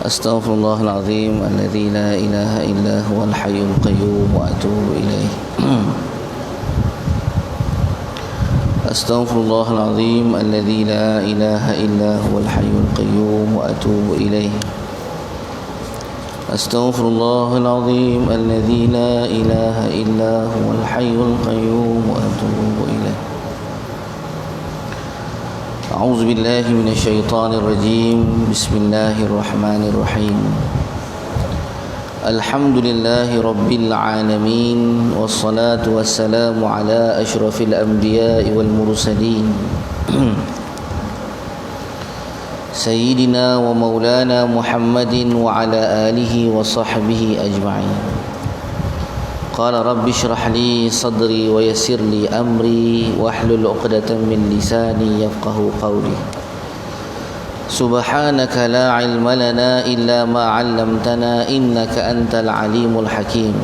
Astaghfirullahaladzim alladzi la ilaha illa huwal hayyul qayyum wa atubu ilaih. Astaghfirullahaladzim alladzi la ilaha illa huwal hayyul qayyum wa atubu ilaih. Astaghfirullahaladzim alladzi la ilaha illa huwal hayyul qayyum wa atubu ilaih. A'udzu billahi minasy syaithanir rajim. Bismillahirrahmanirrahim. Alhamdulillahi rabbil alamin wassalatu wassalamu ala asyrafil anbiya'i wal mursalin Sayyidina wa maulana Muhammadin wa ala alihi wa sahbihi ajma'in. Qala rabbi shrah li sadri wa yassir li amri wahlul 'uqdatam min lisani yafqahu qawli. Subhanaka la 'ilma lana illa ma 'allamtana innaka antal alimul hakim.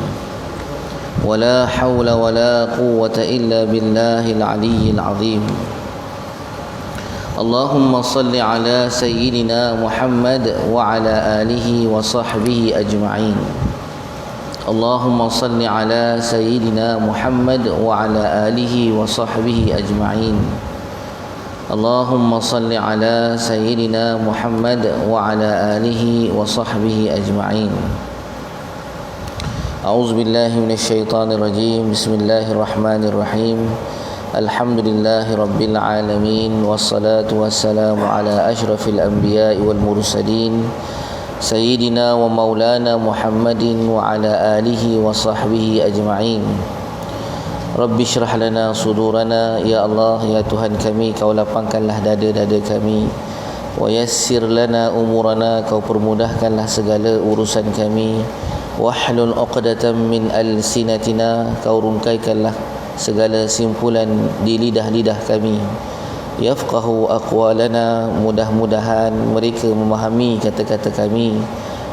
Wa la hawla wa la quwwata illa billahil 'aliyyil 'azim. Allahumma salli ala sayyidina Muhammad wa ala alihi wa sahbihi ajma'in. Allahumma salli ala sayyidina Muhammad wa ala alihi wa sahbihi ajma'in. Allahumma salli ala sayyidina Muhammad wa ala alihi wa sahbihi ajma'in. A'udzu billahi minasy syaithanir rajim. Bismillahirrahmanirrahim. Alhamdulillahi rabbil alamin wassalatu wassalamu ala asyrafil anbiya'i wal mursalin Sayyidina wa maulana Muhammadin wa ala alihi wa sahbihi ajma'in. Rabbi syrah lana sudurana. Ya Allah, ya Tuhan kami, Kau lapangkanlah dada-dada kami. Wa yassir lana umurana, Kau permudahkanlah segala urusan kami. Wahlul 'uqdatam min alsinatina, Kau rungkaikanlah segala simpulan di lidah-lidah kami. Yafqahu aqwalana, mudah-mudahan mereka memahami kata-kata kami.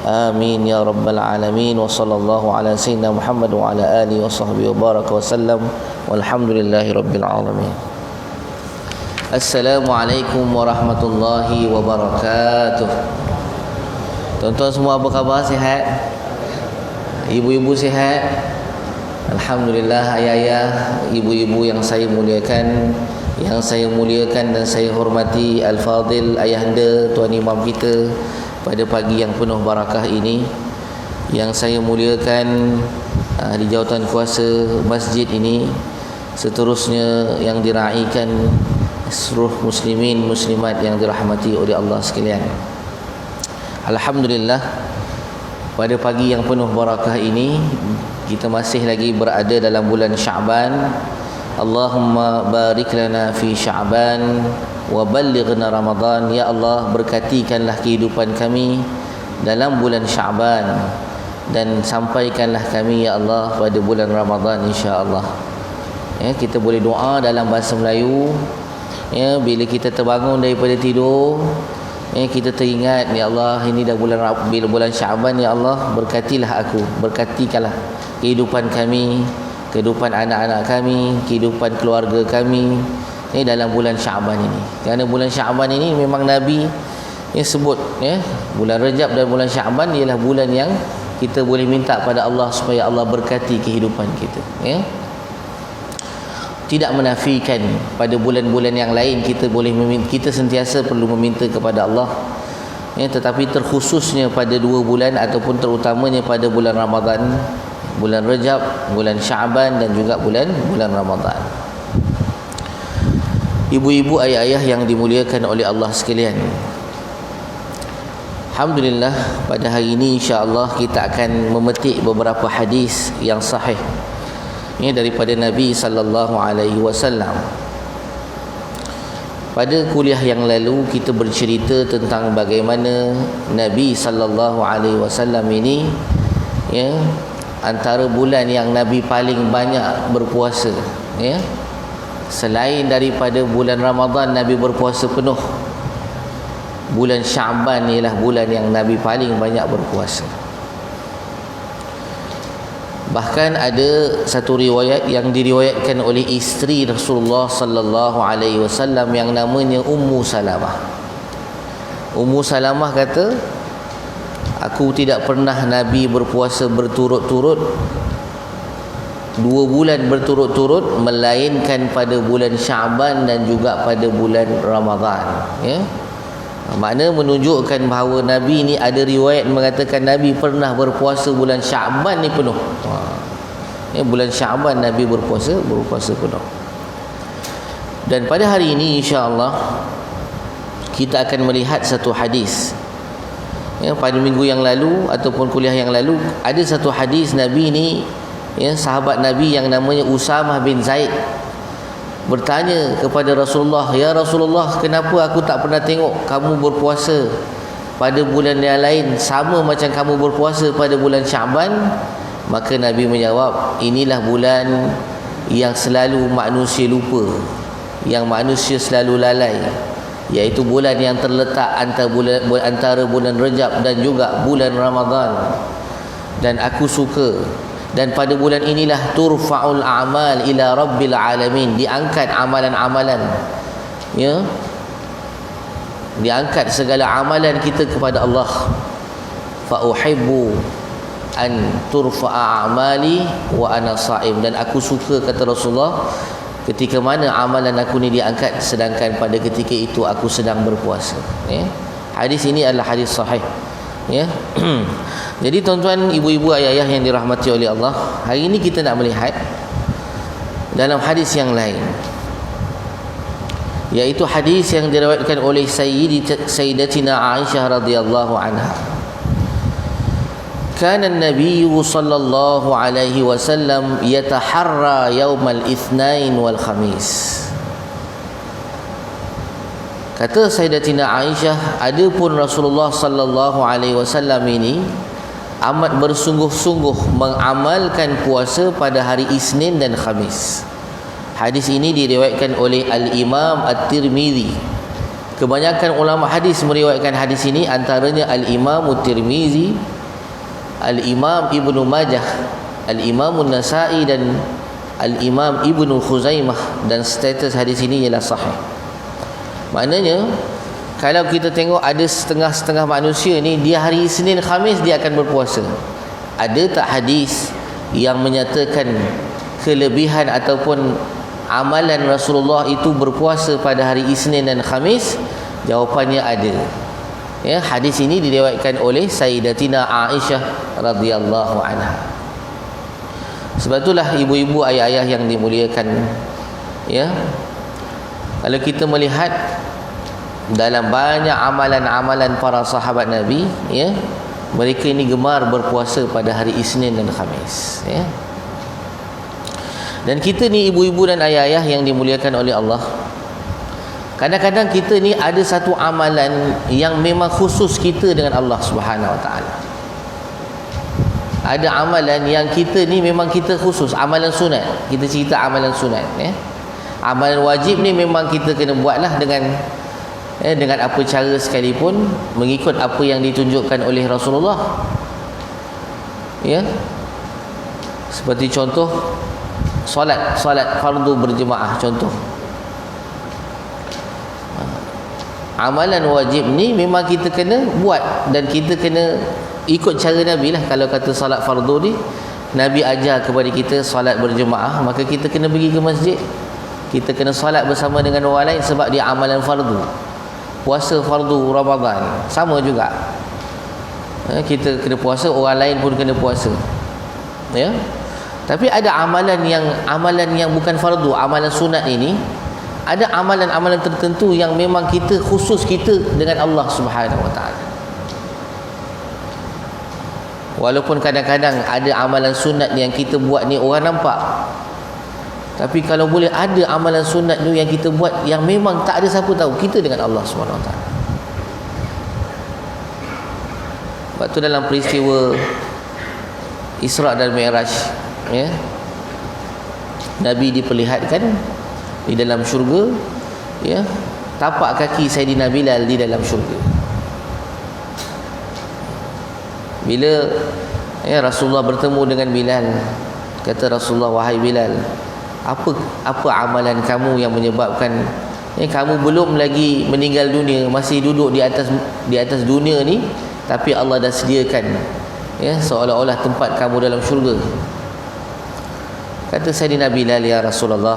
Amin ya rabbal alamin. Wa sallallahu ala sayyidina Muhammad wa ala alihi wa sahbihi wa baraka wa sallam. Walhamdulillahi rabbil alamin. Assalamualaikum warahmatullahi wabarakatuh. Tuan-tuan semua apa khabar? Sihat? Ibu-ibu sihat? Alhamdulillah. Ayah-ayah, ibu-ibu yang saya muliakan, dan saya hormati Al-Fadil Ayahanda Tuan Imam kita pada pagi yang penuh barakah ini, yang saya muliakan di jawatan kuasa masjid ini, seterusnya yang diraikan seluruh muslimin muslimat yang dirahmati oleh Allah sekalian. Alhamdulillah, pada pagi yang penuh barakah ini kita masih lagi berada dalam bulan Sya'ban. Allahumma barik lana fi Sya'ban wa ballighna Ramadan. Ya Allah, berkatikanlah kehidupan kami dalam bulan Sya'ban dan sampaikanlah kami ya Allah pada bulan Ramadan insya-Allah. Ya, kita boleh doa dalam bahasa Melayu. Ya, bila kita terbangun daripada tidur, ya, kita teringat ya Allah, ini dah bulan Sya'ban, ya Allah berkatilah aku, berkatikanlah kehidupan kami, kehidupan anak-anak kami, kehidupan keluarga kami dalam bulan Sya'ban ini. Kerana bulan Sya'ban ini memang Nabi sebut, bulan Rajab dan bulan Sya'ban ialah bulan yang kita boleh minta pada Allah supaya Allah berkati kehidupan kita. Tidak menafikan pada bulan-bulan yang lain kita boleh meminta, kita sentiasa perlu meminta kepada Allah. Tetapi terkhususnya pada dua bulan ataupun terutamanya pada bulan Ramadan, bulan Rajab, bulan Sya'ban dan juga bulan Ramadan. Ibu-ibu, ayah-ayah yang dimuliakan oleh Allah sekalian, alhamdulillah pada hari ini insya-Allah kita akan memetik beberapa hadis yang sahih daripada Nabi sallallahu alaihi wasallam. Pada kuliah yang lalu kita bercerita tentang bagaimana Nabi sallallahu alaihi wasallam ini antara bulan yang Nabi paling banyak berpuasa, selain daripada bulan Ramadan Nabi berpuasa penuh, bulan Sya'ban ialah bulan yang Nabi paling banyak berpuasa. Bahkan ada satu riwayat yang diriwayatkan oleh isteri Rasulullah sallallahu alaihi wasallam yang namanya Ummu Salamah. Ummu Salamah kata, Aku tidak pernah Nabi berpuasa berturut-turut 2 bulan berturut-turut, melainkan pada bulan Syaban dan juga pada bulan Ramadan. Ya, makna menunjukkan bahawa Nabi ni ada riwayat mengatakan Nabi pernah berpuasa bulan Syaban ni penuh. Ya, bulan Syaban Nabi berpuasa penuh. Dan pada hari ini insya-Allah kita akan melihat satu hadis. Ya, pada minggu yang lalu ataupun kuliah yang lalu ada satu hadis Nabi ni, ya, sahabat Nabi yang namanya Usamah bin Zaid bertanya kepada Rasulullah, "Ya Rasulullah, kenapa aku tak pernah tengok kamu berpuasa pada bulan yang lain sama macam kamu berpuasa pada bulan Syaban?" Maka Nabi menjawab, "Inilah bulan yang selalu manusia lupa, yang manusia selalu lalai, iaitu bulan yang terletak antara bulan Rejab dan juga bulan Ramadan. Dan aku suka, dan pada bulan inilah turfa'ul a'mal ila rabbil alamin, diangkat amalan-amalan, ya, diangkat segala amalan kita kepada Allah. Fa uhibbu an turfa'a a'mali wa ana sha'im." Dan aku suka, kata Rasulullah, ketika mana amalan aku ni diangkat sedangkan pada ketika itu aku sedang berpuasa. Ya, hadis ini adalah hadis sahih. Ya. Jadi tuan-tuan, ibu-ibu, ayah-ayah yang dirahmati oleh Allah, hari ini kita nak melihat dalam hadis yang lain, iaitu hadis yang diriwayatkan oleh Sayyidatina Aisyah radhiyallahu anha. Kana an-nabiy sallallahu alaihi wasallam yataharra yaumal itsnain wal khamis. Kata Sayyidatina Aisyah, adapun Rasulullah sallallahu alaihi wasallam ini amat bersungguh-sungguh mengamalkan puasa pada hari Isnin dan Khamis. Hadis ini diriwayatkan oleh Al-Imam At-Tirmizi. Kebanyakan ulama hadis meriwayatkan hadis ini, antaranya Al-Imam At-Tirmizi, Al-Imam Ibnu Majah, Al-Imam An-Nasa'i dan Al-Imam Ibnu Khuzaimah, dan status hadis ini ialah sahih. Maknanya kalau kita tengok ada setengah-setengah manusia ni, dia hari Isnin Khamis dia akan berpuasa. Ada tak hadis yang menyatakan kelebihan ataupun amalan Rasulullah itu berpuasa pada hari Isnin dan Khamis? Jawapannya ada. Ya, hadis ini diriwayatkan oleh Sayyidatina Aisyah radhiyallahu anha. Sebab itulah ibu-ibu, ayah-ayah yang dimuliakan, ya, kalau kita melihat dalam banyak amalan-amalan para sahabat Nabi, ya, mereka ini gemar berpuasa pada hari Isnin dan Khamis, ya. Dan kita ni ibu-ibu dan ayah-ayah yang dimuliakan oleh Allah, kadang-kadang kita ni ada satu amalan yang memang khusus kita dengan Allah Subhanahu Wa Taala. Ada amalan yang kita ni memang kita khusus, amalan sunat. Kita cerita amalan sunat, ya. Amalan wajib ni memang kita kena buatlah dengan apa cara sekalipun, mengikut apa yang ditunjukkan oleh Rasulullah. Ya. Seperti contoh solat fardu berjemaah, contoh. Amalan wajib ni memang kita kena buat dan kita kena ikut cara Nabi lah. Kalau kata solat fardu ni, Nabi ajar kepada kita solat berjemaah, maka kita kena pergi ke masjid, kita kena solat bersama dengan orang lain sebab dia amalan fardu. Puasa fardu Ramadan sama juga, kita kena puasa, orang lain pun kena puasa, ya. Tapi ada amalan yang bukan fardu, amalan sunat ini, ada amalan-amalan tertentu yang memang kita khusus kita dengan Allah Subhanahu Wa Taala. Walaupun kadang-kadang ada amalan sunat yang kita buat ni orang nampak, tapi kalau boleh ada amalan sunat tu yang kita buat yang memang tak ada siapa tahu, kita dengan Allah SWT. Sebab tu dalam peristiwa Isra' dan Mi'raj, ya, Nabi diperlihatkan di dalam syurga, ya, tapak kaki Sayyidina Bilal di dalam syurga. Bila, ya, Rasulullah bertemu dengan Bilal, kata Rasulullah, "Wahai Bilal, apa amalan kamu yang menyebabkan kamu belum lagi meninggal dunia, masih duduk di atas dunia ni, tapi Allah dah sediakan seolah-olah tempat kamu dalam syurga. Kata Sayyidina Bilal, ya Rasulullah,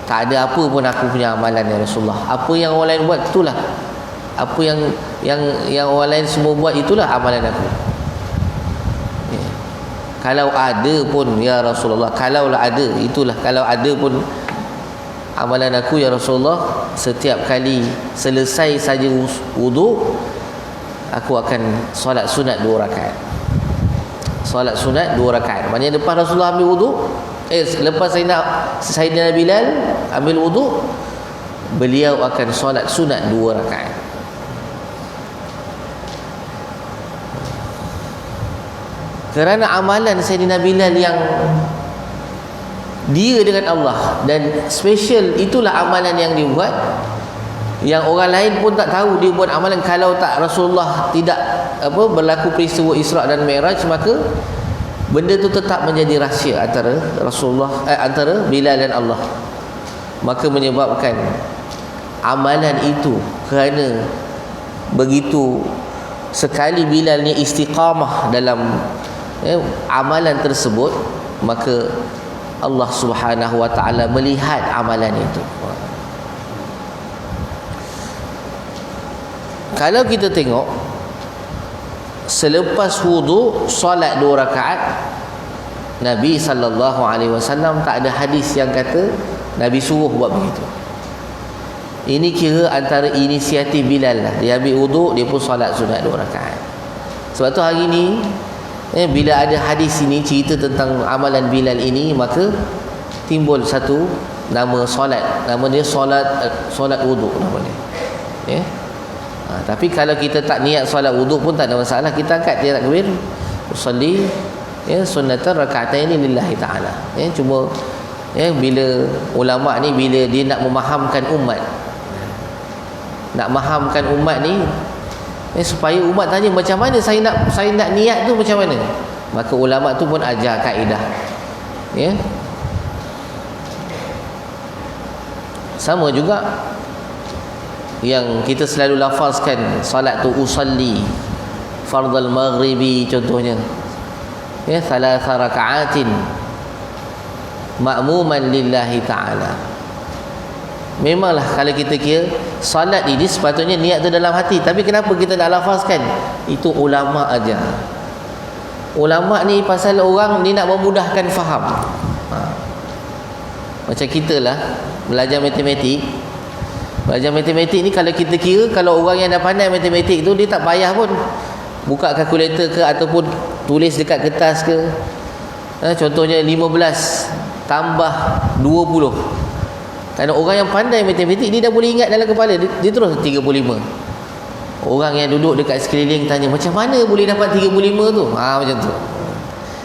tak ada apa pun aku punya amalan ya Rasulullah. Apa yang orang lain buat itulah, apa yang orang lain semua buat itulah amalan aku. Kalau ada pun ya Rasulullah, kalaulah ada, itulah kalau ada pun amalan aku ya Rasulullah, setiap kali selesai saja wuduk, aku akan solat sunat 2 rakaat. Solat sunat 2 rakaat. Maknanya lepas Rasulullah ambil wuduk, lepas Sayyidina Bilal ambil wuduk, beliau akan solat sunat 2 rakaat. Kerana amalan Sayyidina Bilal yang dia dengan Allah dan special, itulah amalan yang dia buat, yang orang lain pun tak tahu dia buat amalan. Kalau tak Rasulullah tidak berlaku peristiwa Isra' dan Mi'raj, maka benda tu tetap menjadi rahsia antara Rasulullah antara Bilal dan Allah. Maka menyebabkan amalan itu, kerana begitu sekali Bilal ni istiqamah dalam amalan tersebut, maka Allah Subhanahu wa taala melihat amalan itu. Kalau kita tengok selepas wudu solat 2 rakaat, Nabi sallallahu alaihi wasallam tak ada hadis yang kata Nabi suruh buat begitu. Ini kira antara inisiatif Bilal lah. Dia ambil wudu, dia pun solat sunat 2 rakaat. Sebab tu hari ni bila ada hadis ini cerita tentang amalan Bilal ini, maka timbul satu nama solat, nama dia solat wudu nama dia. Tapi kalau kita tak niat solat wudu pun tak ada masalah, kita angkat dia takbir usolli sunnatan raka'ataini lillahi ta'ala. Cuma bila ulama ni, bila dia nak memahamkan umat, ni supaya umat tanya macam mana saya nak niat tu macam mana, maka ulama tu pun ajar kaedah. Sama juga yang kita selalu lafazkan salat tu, usalli fardal maghribi contohnya, thalatha raka'atin ma'muman lillahi ta'ala. Memanglah kalau kita kira salat ini sepatutnya niat tu dalam hati, tapi kenapa kita tak lafazkan? Itu ulama aja. Ulama ni pasal orang ni nak memudahkan faham. Macam kita lah belajar matematik. Belajar matematik ni kalau kita kira, kalau orang yang dah pandai matematik tu, dia tak payah pun buka kalkulator ke ataupun tulis dekat kertas ke. Contohnya 15 tambah 20. Kerana orang yang pandai matematik, dia dah boleh ingat dalam kepala dia terus 35. Orang yang duduk dekat sekeliling tanya, macam mana boleh dapat 35 tu? Macam tu.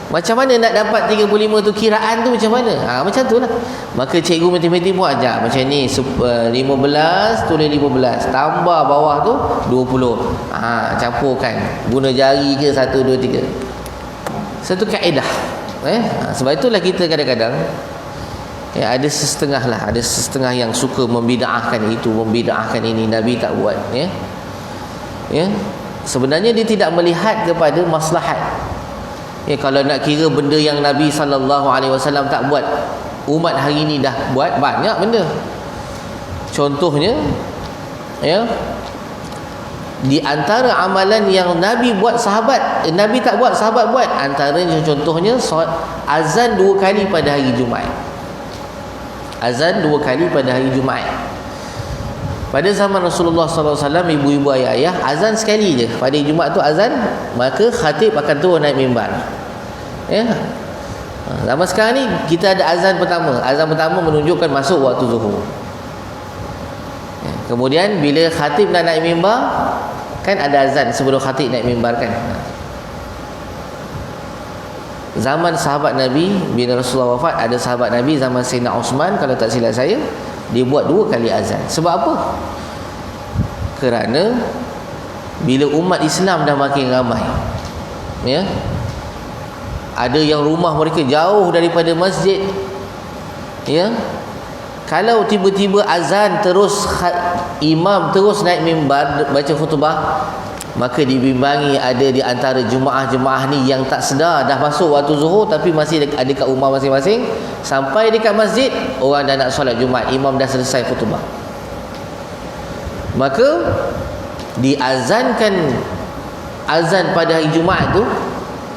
Macam mana nak dapat 35 tu, kiraan tu macam mana? Macam tu lah. Maka cikgu matematik pun ajar macam ni, 15 tulis 15, tambah bawah tu 20. Campurkan, guna jari ke 1 2 3. Satu kaedah. Sebab itulah kita kadang-kadang ada setengah yang suka membida'ahkan itu, membida'ahkan ini. Nabi tak buat. Sebenarnya dia tidak melihat kepada maslahat. Kalau nak kira benda yang Nabi SAW tak buat, umat hari ini dah buat banyak benda. Contohnya di antara amalan yang Nabi buat Nabi tak buat, sahabat buat. Antaranya contohnya azan 2 kali pada hari Jumaat. Azan 2 kali pada hari Jumaat. Pada zaman Rasulullah SAW, ibu-ibu ayah-ayah azan sekali je pada hari Jumaat tu azan, maka khatib akan turun naik mimbar. Zaman sekarang ni kita ada azan pertama. Azan pertama menunjukkan masuk waktu zuhur. Kemudian bila khatib nak naik mimbar, kan ada azan sebelum khatib naik mimbar kan. Zaman sahabat Nabi, bila Rasulullah wafat, ada sahabat Nabi zaman Sayyidina Osman, kalau tak silap saya, dia buat 2 kali azan. Sebab apa? Kerana bila umat Islam dah makin ramai, ada yang rumah mereka jauh daripada masjid, kalau tiba-tiba azan terus, imam terus naik mimbar baca khutbah, maka dibimbangi ada di antara jemaah-jemaah ni yang tak sedar dah masuk waktu zuhur tapi masih ada kat rumah masing-masing. Sampai dekat masjid, orang dah nak solat Jumaat, imam dah selesai khutbah. Maka diazankan azan pada hari Jumaat tu,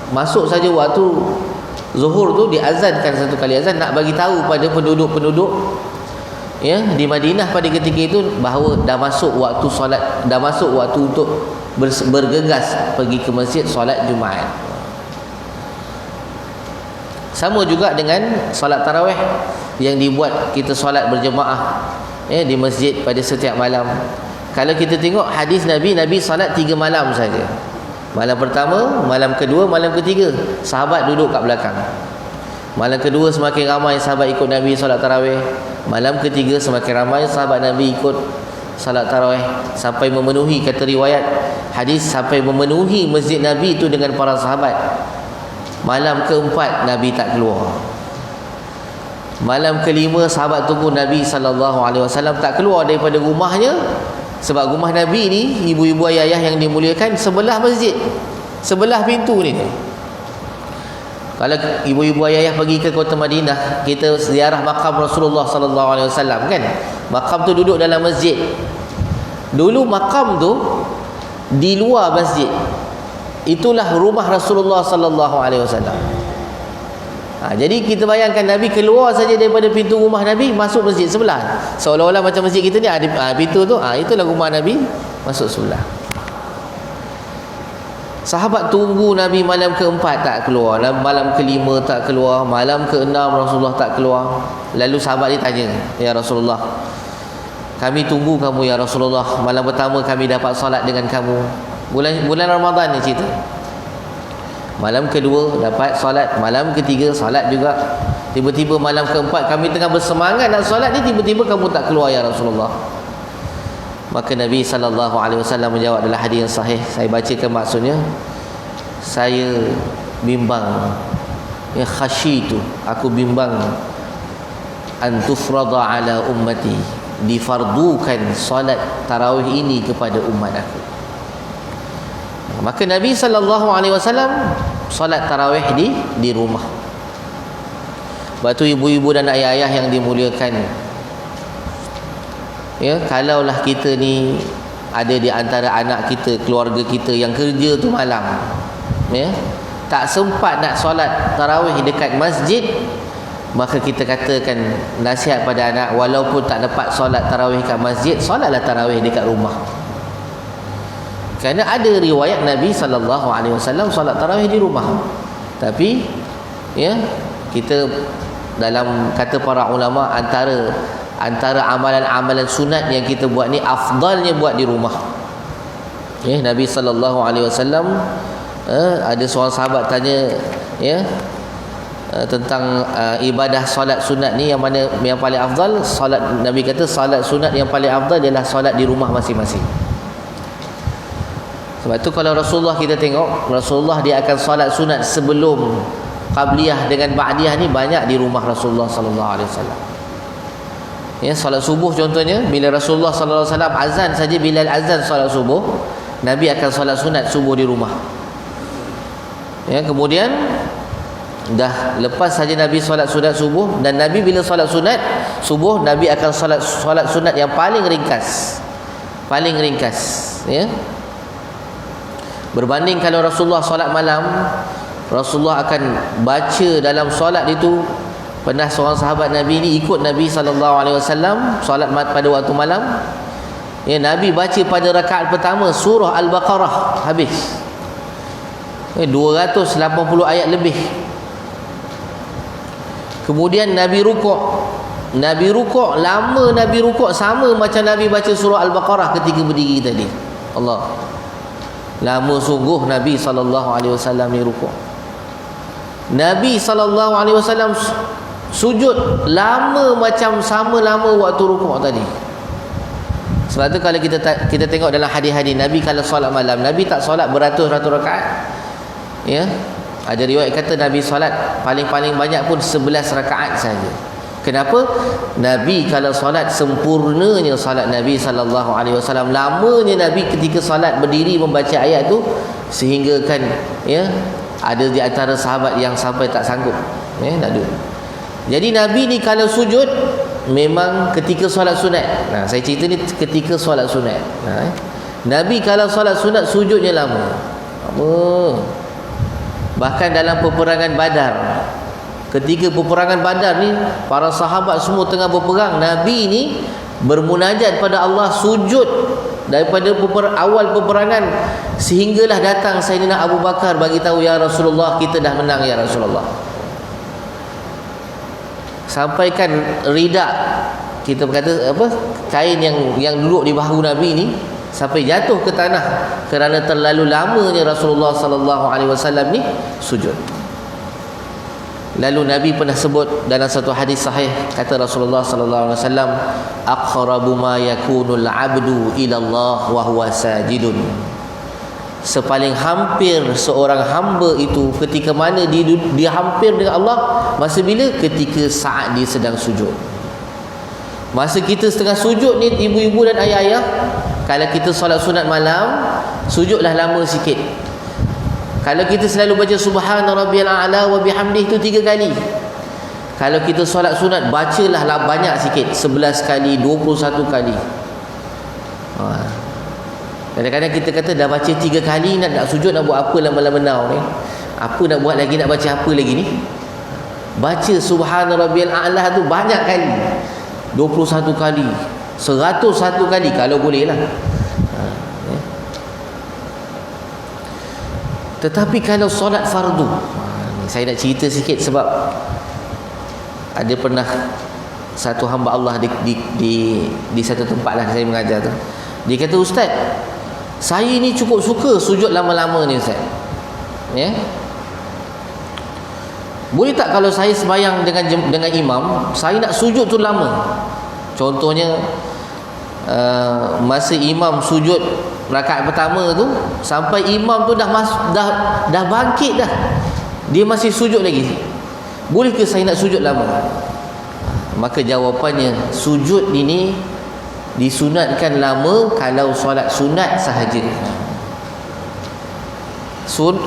masuk saja waktu zuhur tu diazankan satu kali azan, nak bagi tahu pada penduduk-penduduk ya di Madinah pada ketika itu bahawa dah masuk waktu solat, dah masuk waktu untuk bergegas pergi ke masjid solat Jumaat. Sama juga dengan solat tarawih yang dibuat kita solat berjemaah ya di masjid pada setiap malam. Kalau kita tengok hadis Nabi, Nabi solat 3 malam saja. Malam pertama, malam kedua, malam ketiga sahabat duduk kat belakang. Malam kedua semakin ramai sahabat ikut Nabi solat tarawih. Malam ketiga semakin ramai sahabat Nabi ikut salat tarawih, sampai memenuhi, kata riwayat hadis, sampai memenuhi masjid Nabi itu dengan para sahabat. Malam keempat Nabi tak keluar. Malam kelima sahabat tunggu Nabi SAW tak keluar daripada rumahnya. Sebab rumah Nabi ni, ibu-ibu ayah yang dimuliakan, sebelah masjid, sebelah pintu ni. Kalau ibu-ibu ayah pergi ke kota Madinah, kita ziarah makam Rasulullah SAW kan, makam tu duduk dalam masjid. Dulu makam tu di luar masjid, itulah rumah Rasulullah SAW. Jadi kita bayangkan Nabi keluar saja daripada pintu rumah Nabi, masuk masjid sebelah. Seolah-olah macam masjid kita ni ada pintu tu, itulah rumah Nabi, masuk sebelah. Sahabat tunggu Nabi malam keempat tak keluar, malam kelima tak keluar, malam keenam Rasulullah tak keluar. Lalu sahabat dia tanya, ya Rasulullah, kami tunggu kamu ya Rasulullah, malam pertama kami dapat solat dengan kamu, bulan Ramadan ni cerita. Malam kedua dapat solat, malam ketiga solat juga. Tiba-tiba malam keempat kami tengah bersemangat nak solat ni, tiba-tiba kamu tak keluar ya Rasulullah. Maka Nabi SAW menjawab dalam hadis yang sahih, saya bacakan maksudnya. Saya bimbang, ya khasyitu, aku bimbang, an tufrada ala ummati, difardukan solat tarawih ini kepada umat aku. Maka Nabi SAW solat tarawih di rumah. Sebab tu ibu-ibu dan ayah-ayah yang dimuliakan, ya, kalaulah kita ni ada di antara anak kita, keluarga kita yang kerja tu malam, ya, tak sempat nak solat tarawih dekat masjid, maka kita katakan nasihat pada anak, walaupun tak dapat solat tarawih kat masjid, solatlah tarawih dekat rumah. Kerana ada riwayat Nabi SAW solat tarawih di rumah. Tapi ya, kita dalam kata para ulama, antara amalan-amalan sunat yang kita buat ni, afdalnya buat di rumah. Ya, Nabi SAW ada seorang sahabat tanya, ya, tentang ibadah solat sunat ni yang mana yang paling afdal. Solat, Nabi kata solat sunat yang paling afdal ialah solat di rumah masing-masing. Sebab tu kalau Rasulullah kita tengok, Rasulullah dia akan solat sunat sebelum qabliyah dengan ba'diyah ni banyak di rumah Rasulullah SAW. Ya, solat subuh contohnya, bila Rasulullah SAW azan saja, bila azan solat subuh, Nabi akan solat sunat subuh di rumah. Ya, kemudian dah lepas saja Nabi solat sunat subuh, dan Nabi bila solat sunat subuh, Nabi akan solat sunat yang paling ringkas. Paling ringkas, ya. Berbanding kalau Rasulullah solat malam, Rasulullah akan baca dalam solat itu. Pernah seorang sahabat Nabi ni ikut Nabi SAW solat pada waktu malam, ya, Nabi baca pada rakaat pertama surah Al-Baqarah habis, 280 ayat lebih. Kemudian Nabi rukuk lama, Nabi rukuk sama macam Nabi baca surah Al-Baqarah ketika berdiri tadi. Allah, lama sungguh Nabi SAW ni rukuk. Nabi SAW sujud lama macam sama lama waktu rukuk tadi. Sebab tu kalau kita tengok dalam hadis-hadis Nabi kalau solat malam, Nabi tak solat beratus-ratus rakaat. Ya, ada riwayat kata Nabi solat paling-paling banyak pun 11 rakaat saja. Kenapa? Nabi kalau solat, sempurnanya solat Nabi sallallahu alaihi wasallam, lamanya Nabi ketika solat berdiri membaca ayat tu, sehingga kan ya ada di antara sahabat yang sampai tak sanggup nak duduk. Jadi Nabi ni kalau sujud memang ketika solat sunat. Nah, saya cerita ni ketika solat sunat. Nabi kalau solat sunat sujudnya lama. Bahkan dalam peperangan Badar, ketika peperangan Badar ni para sahabat semua tengah berperang, Nabi ni bermunajat pada Allah, sujud daripada awal peperangan sehinggalah datang Sayyidina Abu Bakar bagi tahu, ya Rasulullah, kita dah menang ya Rasulullah. Sampaikan rida, kita berkata apa, kain yang duduk di bahu Nabi ni sampai jatuh ke tanah kerana terlalu lamanya Rasulullah sallallahu alaihi wasallam ni sujud. Lalu Nabi pernah sebut dalam satu hadis sahih, kata Rasulullah sallallahu alaihi wasallam, aqrabu ma yakunul 'abdu ila Allah wa huwa sajidun. Sepaling hampir seorang hamba itu ketika mana dia hampir dengan Allah, masa bila? Ketika saat dia sedang sujud. Masa kita setengah sujud ni, ibu-ibu dan ayah-ayah, kalau kita solat sunat malam, sujudlah lama sikit. Kalau kita selalu baca subhana rabbiyal a'la wa bihamdihi itu 3 kali. Kalau kita solat sunat, bacalah banyak sikit, 11 kali, 21 kali. Kadang-kadang kita kata dah baca 3 kali, nak sujud, nak buat apa lama-lama ni? Apa nak buat lagi, nak baca apa lagi ni? Baca subhana rabbiyal a'la tu banyak kali, 21 kali, 101 kali kalau boleh lah. Tetapi kalau solat fardu, saya nak cerita sikit sebab ada pernah satu hamba Allah di satu tempat lah saya mengajar tu. Dia kata, ustaz, saya ni cukup suka sujud lama-lama ni ustaz. Ya? Boleh tak kalau saya sembahyang dengan imam, saya nak sujud tu lama? Contohnya masa imam sujud rakaat pertama tu, sampai imam tu dah bangkit dah, dia masih sujud lagi. Boleh ke saya nak sujud lama? Maka jawapannya, sujud ini disunatkan lama kalau solat sunat sahaja.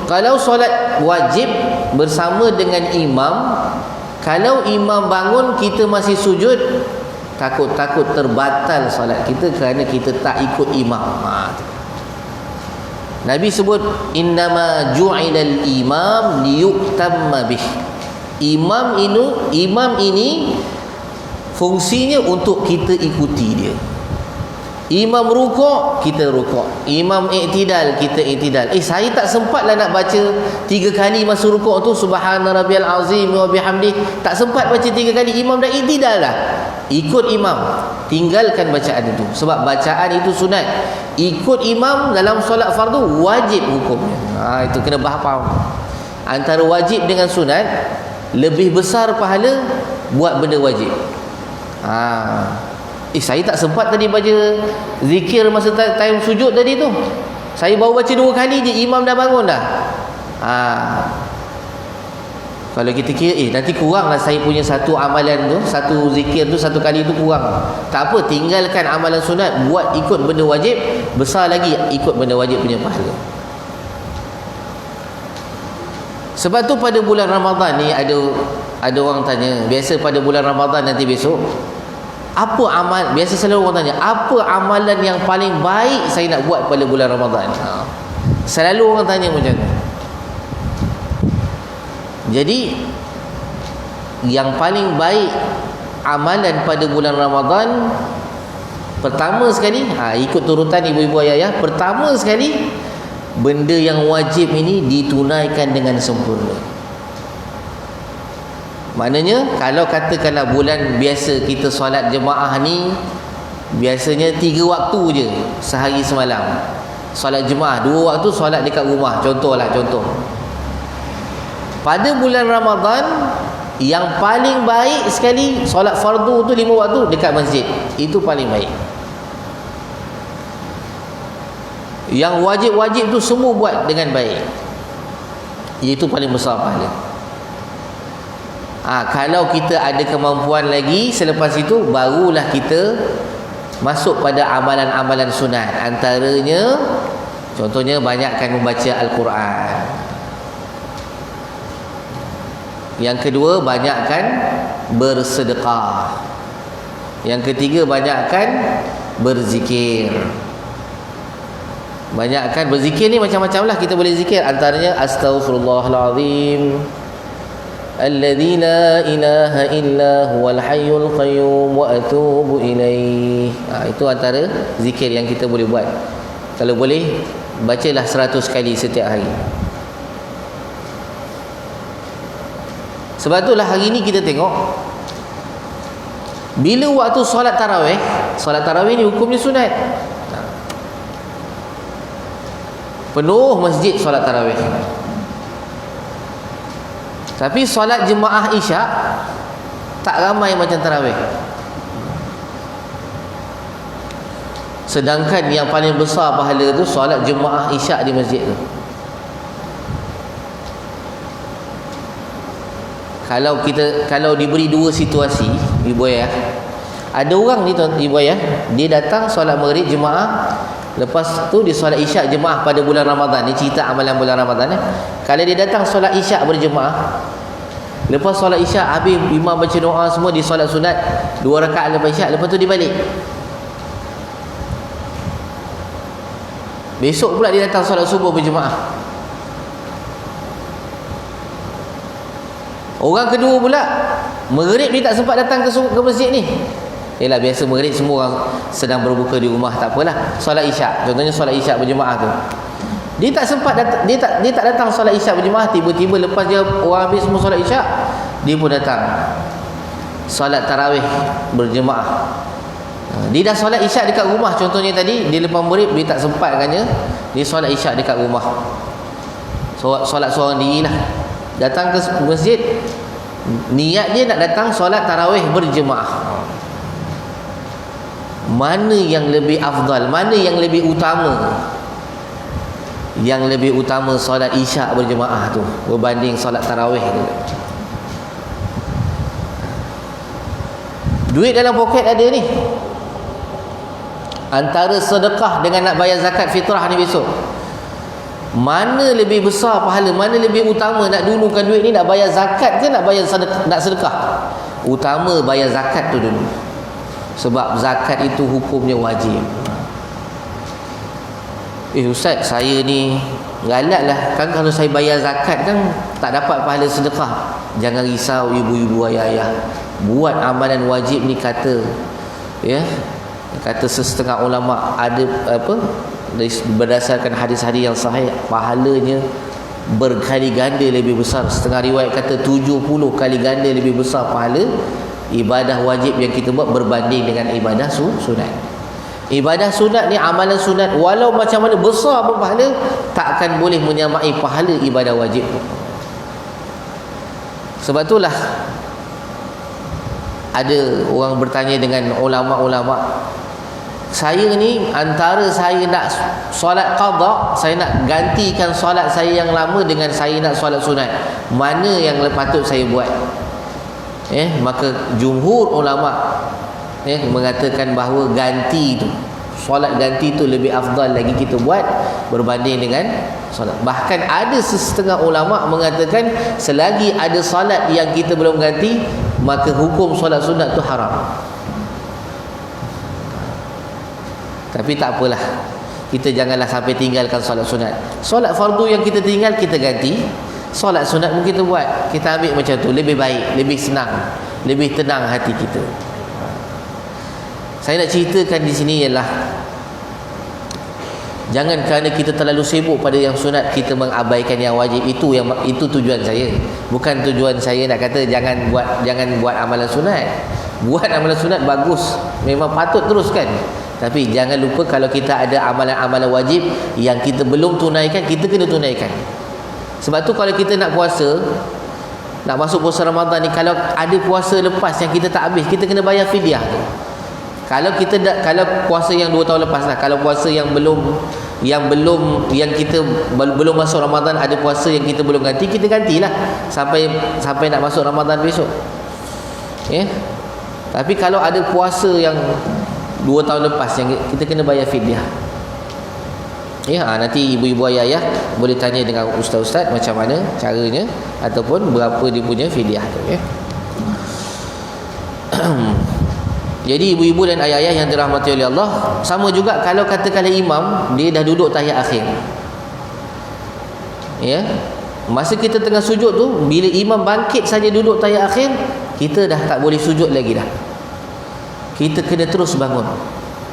Kalau solat wajib bersama dengan imam, kalau imam bangun kita masih sujud, takut-takut terbatal solat kita kerana kita tak ikut imam. Nabi sebut, innama ju'ilal imam liyutamma bih. Imam ini fungsinya untuk kita ikuti dia. Imam rukuk, kita rukuk. Imam i'tidal, kita i'tidal. Saya tak sempatlah nak baca 3 kali masa rukuk tu subhana rabbiyal azim wa bihamdi. Tak sempat baca 3 kali, imam dah i'tidal dah. Ikut imam, tinggalkan bacaan itu. Sebab bacaan itu sunat. Ikut imam dalam solat fardu wajib hukumnya. Itu kena faham. Antara wajib dengan sunat, lebih besar pahala buat benda wajib. Saya tak sempat tadi baca zikir masa time sujud tadi tu. Saya baru baca 2 kali je, imam dah bangun dah. Kalau kita kira, nanti kuranglah saya punya satu amalan tu, satu zikir tu, 1 kali tu kurang. Tak apa, tinggalkan amalan sunat, buat ikut benda wajib, besar lagi ikut benda wajib punya pahala. Sebab tu pada bulan Ramadan ni ada orang tanya, biasa pada bulan Ramadan nanti besok, apa amal, biasa selalu orang tanya, apa amalan yang paling baik saya nak buat pada bulan Ramadan? Selalu orang tanya macam tu. Jadi yang paling baik amalan pada bulan Ramadan, pertama sekali, ikut turutan ibu-ibu ayah, pertama sekali, benda yang wajib ini ditunaikan dengan sempurna. Maknanya kalau katakanlah bulan biasa kita solat jemaah ni biasanya 3 waktu je sehari semalam. Solat jemaah 2 waktu, solat dekat rumah, contoh. Pada bulan Ramadan yang paling baik sekali solat fardu tu 5 waktu dekat masjid. Itu paling baik. Yang wajib-wajib tu semua buat dengan baik. Itu paling besar pahala. Kalau kita ada kemampuan lagi selepas itu, barulah kita masuk pada amalan-amalan sunat. Antaranya, contohnya banyakkan membaca Al-Quran. Yang kedua, banyakkan bersedekah. Yang ketiga, banyakkan berzikir. Banyakkan berzikir ni macam-macam lah kita boleh zikir. Antaranya astaghfirullahalazim alladzi la ilaha illa huwal hayyul qayyum wa atubu ilaih. Itu antara zikir yang kita boleh buat. Kalau boleh, bacalah 100 kali setiap hari. Sebab itulah hari ni kita tengok, bila waktu solat tarawih ni hukumnya sunat. Penuh masjid solat tarawih. Tapi solat jemaah isyak tak ramai macam tarawih. Sedangkan yang paling besar pahala tu solat jemaah isyak di masjid tu. Kalau diberi dua situasi, ibu ayah, ada orang ni tuan ibu ayah, dia datang solat maghrib jemaah, lepas tu dia solat isyak jemaah pada bulan Ramadan. Ni cerita amalan bulan Ramadan. Kalau dia datang solat isyak berjemaah, lepas solat isyak habis imam baca doa semua, dia solat sunat 2 rakaat lepas isyak, lepas tu dia balik. Besok pula dia datang solat subuh berjemaah. Orang kedua pula, maghrib dia tak sempat datang ke masjid ni. Yalah, biasa maghrib semua orang sedang berbuka di rumah, tak apalah. Solat isyak, contohnya solat isyak berjemaah tu, dia tak sempat datang, dia tak datang solat isyak berjemaah. Tiba-tiba lepas dia orang habis semua solat isyak, dia pun datang solat tarawih berjemaah. Dia dah solat isyak dekat rumah. Contohnya tadi, dia lepas maghrib dia tak sempat katnya, dia solat isyak dekat rumah. Solat seorang diri lah. Datang ke masjid, niat dia nak datang solat tarawih berjemaah. Mana yang lebih afdal, mana yang lebih utama? Yang lebih utama solat isyak berjemaah tu berbanding solat tarawih tu. Duit dalam poket ada ni, antara sedekah dengan nak bayar zakat fitrah ni besok, mana lebih besar pahala, mana lebih utama? Nak dulukan duit ni, nak bayar zakat ke nak bayar sedekah, nak sedekah? Utama bayar zakat tu dulu. Sebab zakat itu hukumnya wajib. Ustaz, saya ni galat lah kan, kalau saya bayar zakat kan tak dapat pahala sedekah. Jangan risau ibu-ibu, ayah-ayah. Buat amalan wajib ni, kata sesetengah ulama, ada berdasarkan hadis-hadis yang sahih, pahalanya berkali ganda lebih besar. Setengah riwayat kata 70 kali ganda lebih besar pahala ibadah wajib yang kita buat berbanding dengan ibadah sunat. Ibadah sunat ni, amalan sunat, walau macam mana besar pun pahala, tak akan boleh menyamai pahala ibadah wajib. Sebab itulah ada orang bertanya dengan ulama-ulama, saya ni antara saya nak solat qada, saya nak gantikan solat saya yang lama dengan saya nak solat sunat, mana yang patut saya buat? Maka jumhur ulama mengatakan bahawa ganti tu, solat ganti tu lebih afdal lagi kita buat berbanding dengan solat. Bahkan ada setengah ulama mengatakan selagi ada solat yang kita belum ganti, maka hukum solat sunat tu haram. Tapi tak apalah, kita janganlah sampai tinggalkan solat sunat. Solat fardu yang kita tinggal kita ganti, solat sunat pun kita buat. Kita ambil macam tu, lebih baik, lebih senang, lebih tenang hati kita. Saya nak ceritakan di sini ialah, jangan kerana kita terlalu sibuk pada yang sunat kita mengabaikan yang wajib. Itu tujuan saya. Bukan tujuan saya nak kata jangan buat amalan sunat. Buat amalan sunat bagus, memang patut teruskan. Tapi jangan lupa, kalau kita ada amalan-amalan wajib yang kita belum tunaikan, kita kena tunaikan. Sebab tu kalau kita nak puasa, nak masuk puasa Ramadan ni, kalau ada puasa lepas yang kita tak habis, kita kena bayar fidyah tu. Kalau kita kalau puasa yang 2 tahun lepas lah, kalau puasa yang kita belum masuk Ramadan, ada puasa yang kita belum ganti, kita gantilah sampai nak masuk Ramadan besok. Ya. Tapi kalau ada puasa yang 2 tahun lepas, yang kita kena bayar fidyah. Ya, nanti ibu-ibu ayah boleh tanya dengan ustaz-ustaz macam mana caranya ataupun berapa dia punya fidyah tu, ya. Jadi ibu-ibu dan ayah-ayah yang dirahmati oleh Allah, sama juga kalau katakanlah imam dia dah duduk tahiyat akhir. Ya. Masa kita tengah sujud tu, bila imam bangkit saja duduk tahiyat akhir, kita dah tak boleh sujud lagi dah. Kita kena terus bangun.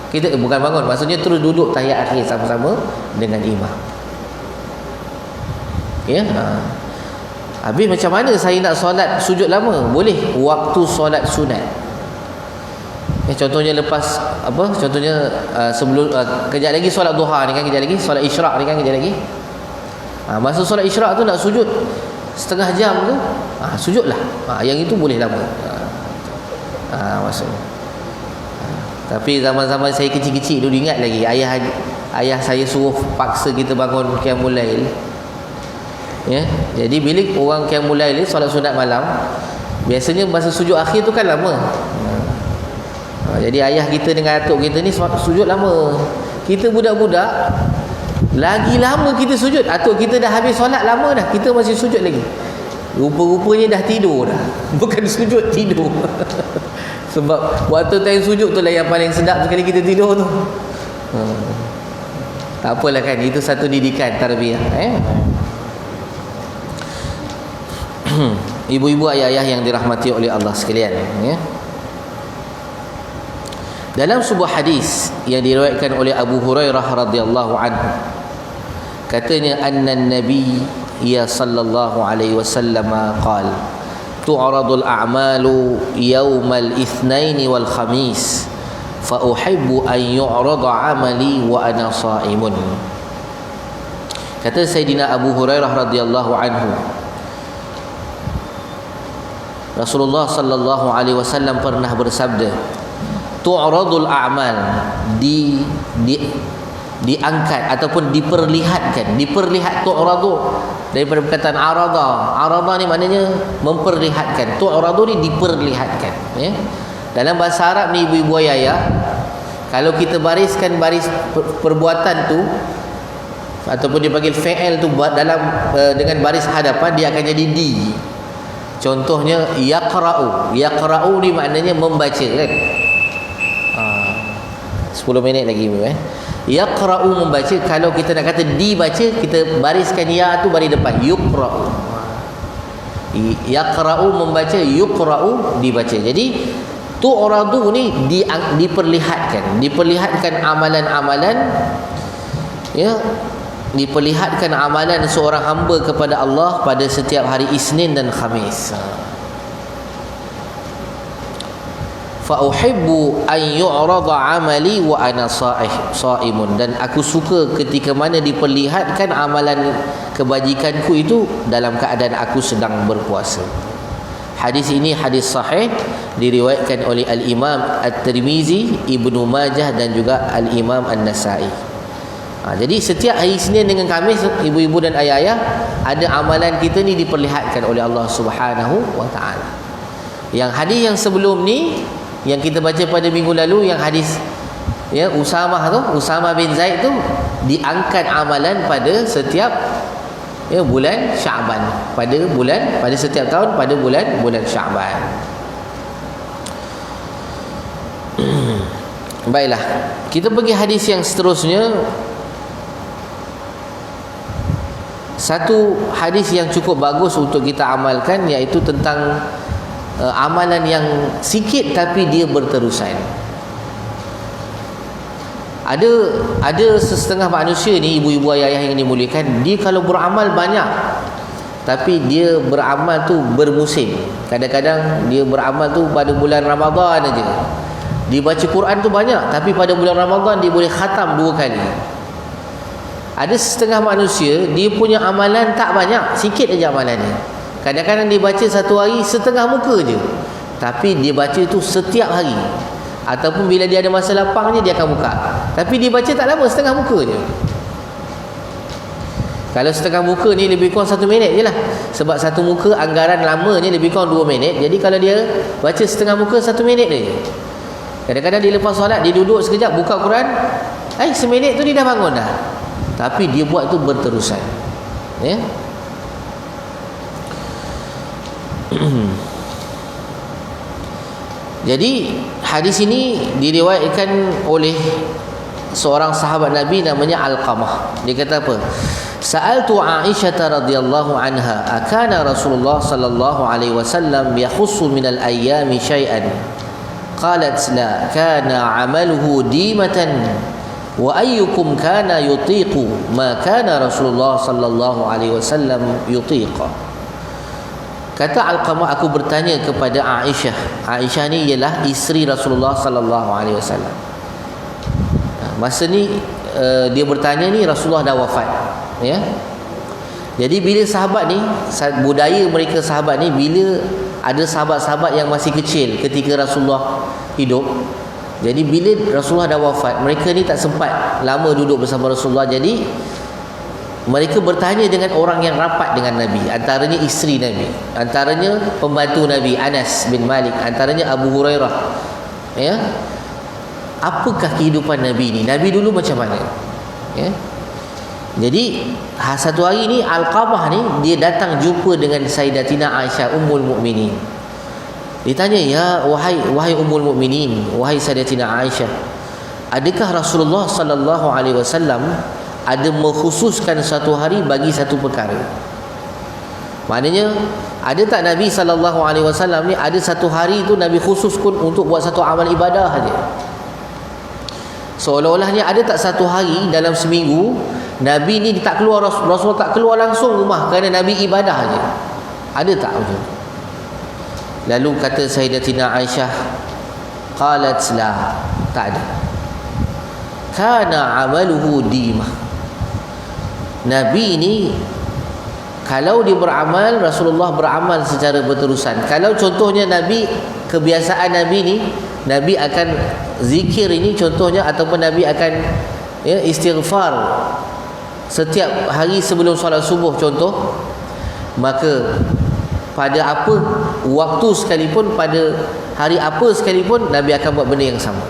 Kita bukan bangun, maksudnya terus duduk tahiyat akhir sama-sama dengan imam. Ya. Habis macam mana saya nak solat sujud lama? Boleh waktu solat sunat. Contohnya lepas contohnya sebelum kejap lagi solat duha ni kan, kejap lagi solat isyraq ni kan, kejap lagi. Masa solat isyraq tu nak sujud setengah jam tu, sujudlah. Yang itu boleh lama. Maksudnya. Tapi zaman-zaman saya kecil-kecil dulu, ingat lagi ayah saya suruh paksa kita bangun qiyamul lail. Ya, jadi bila orang qiyamul lail ni solat sunat malam, biasanya masa sujud akhir tu kan lama. Jadi ayah kita dengan atuk kita ni sujud lama. Kita budak-budak lagi lama kita sujud. Atuk kita dah habis solat lama dah, kita masih sujud lagi. Rupa-rupanya dah tidur dah. Bukan sujud, tidur. Sebab waktu time sujud tu lah yang paling sedap sekali kita tidur tu. Tak apalah kan, itu satu didikan tarbiyah. Ibu-ibu ayah-ayah yang dirahmati oleh Allah sekalian, ya. Dalam sebuah hadis yang diriwayatkan oleh Abu Hurairah radhiyallahu anhu, katanya anna nabi ya sallallahu alaihi wasallam qala tu'radul a'malu yaumal itsnain wal khamis fa uhibbu an yu'rada 'amali wa ana sha'imun. Kata Sayyidina Abu Hurairah radhiyallahu anhu, Rasulullah sallallahu alaihi wasallam pernah bersabda, tu'radul a'mal, diangkat ataupun diperlihatkan. Tu'radu daripada perkataan arada ni maknanya memperlihatkan. Tu'radu ni diperlihatkan, ya. Dalam bahasa Arab ni ibu-ibu ayah, kalau kita bariskan baris perbuatan tu ataupun dipanggil fi'il tu dalam dengan baris hadapan, dia akan jadi di. Contohnya yaqra'u ni maknanya membaca, kan. 10 minit lagi, yaqra'u membaca. Kalau kita nak kata dibaca, kita bariskan ya tu baris depan, yuqra'u. Yaqra'u membaca, yuqra'u dibaca. Jadi tu'radu ni diperlihatkan amalan-amalan, ya, diperlihatkan amalan seorang hamba kepada Allah pada setiap hari Isnin dan Khamis. Fa uhibbu an yu'rada 'amali wa ana sha'imun, dan aku suka ketika mana diperlihatkan amalan kebajikanku itu dalam keadaan aku sedang berpuasa. Hadis ini hadis sahih, diriwayatkan oleh Al-Imam At-Tirmizi, Ibnu Majah dan juga Al-Imam An-Nasa'i. Jadi setiap hari Isnin dengan Khamis, ibu-ibu dan ayah-ayah, ada amalan kita ni diperlihatkan oleh Allah Subhanahu wa taala. Yang hadis yang sebelum ni yang kita baca pada minggu lalu, yang hadis, ya, Usamah bin Zaid tu, diangkat amalan pada setiap, ya, bulan Syaban, pada setiap tahun pada bulan Syaban. Baiklah, kita pergi hadis yang seterusnya. Satu hadis yang cukup bagus untuk kita amalkan, iaitu tentang amalan yang sikit tapi dia berterusan. Ada setengah manusia ni, ibu-ibu ayah yang dimuliakan, dia kalau beramal banyak tapi dia beramal tu bermusim. Kadang-kadang dia beramal tu pada bulan Ramadan aja. Dia baca Quran tu banyak, tapi pada bulan Ramadan dia boleh khatam 2 kali. Ada setengah manusia, dia punya amalan tak banyak, sikit aja amalannya. Kadang-kadang dia baca satu hari setengah muka je, tapi dia baca tu setiap hari. Ataupun bila dia ada masa lapangnya dia akan buka. Tapi dia baca tak lama, setengah muka je. Kalau setengah muka ni lebih kurang 1 minit je lah. Sebab satu muka anggaran lamanya lebih kurang 2 minit. Jadi kalau dia baca setengah muka 1 minit je. Kadang-kadang dia lepas solat, dia duduk sekejap, buka Quran, seminit tu dia dah bangun dah. Tapi dia buat tu berterusan. Ya. Jadi hadis ini diriwayatkan oleh seorang sahabat Nabi namanya Alqamah. Dia kata apa? Sa'altu Aisyah radhiyallahu anha, akana Rasulullah sallallahu alaihi wasallam yakhussu min al-ayyami syai'an? Qalat la, kana 'amaluhu dimatan. Wa ayyukum kana yutiqu ma kana Rasulullah sallallahu alaihi wasallam yutiqa. Kata Alqamah, aku bertanya kepada Aisyah. Aisyah ni ialah isteri Rasulullah sallallahu alaihi wasallam. Masa ni dia bertanya ni Rasulullah dah wafat, ya. Jadi bila sahabat ni, budaya mereka sahabat ni, bila ada sahabat-sahabat yang masih kecil ketika Rasulullah hidup, jadi bila Rasulullah dah wafat, mereka ni tak sempat lama duduk bersama Rasulullah. Jadi mereka bertanya dengan orang yang rapat dengan Nabi, antaranya isteri Nabi, antaranya pembantu Nabi Anas bin Malik, antaranya Abu Hurairah, ya. Apakah kehidupan Nabi ni? Nabi dulu macam mana? Ya. Jadi satu hari ni Alqamah ni dia datang jumpa dengan Sayyidatina Aisyah Ummul Mukminin. Ditanya, ya wahai Ummul Mukminin, wahai Sayyidatina Aisyah, adakah Rasulullah sallallahu alaihi wasallam ada mengkhususkan satu hari bagi satu perkara? Maknanya ada tak Nabi sallallahu alaihi wasallam ni ada satu hari tu Nabi khususkan untuk buat satu amal ibadah saja? Seolah-olahnya ada tak satu hari dalam seminggu Nabi ni tak keluar, Rasulullah tak keluar langsung rumah kerana Nabi ibadah saja? Ada tak macam tu? Lalu kata Sayyidatina Aisyah, qalat la, tak ada. Kana amaluhu dimah. Nabi ni kalau dia beramal, Rasulullah beramal secara berterusan. Kalau contohnya Nabi, kebiasaan Nabi ni, Nabi akan zikir ini contohnya, ataupun Nabi akan istighfar setiap hari sebelum solat subuh contoh, maka pada apa waktu sekalipun, pada hari apa sekalipun, Nabi akan buat benda yang sama.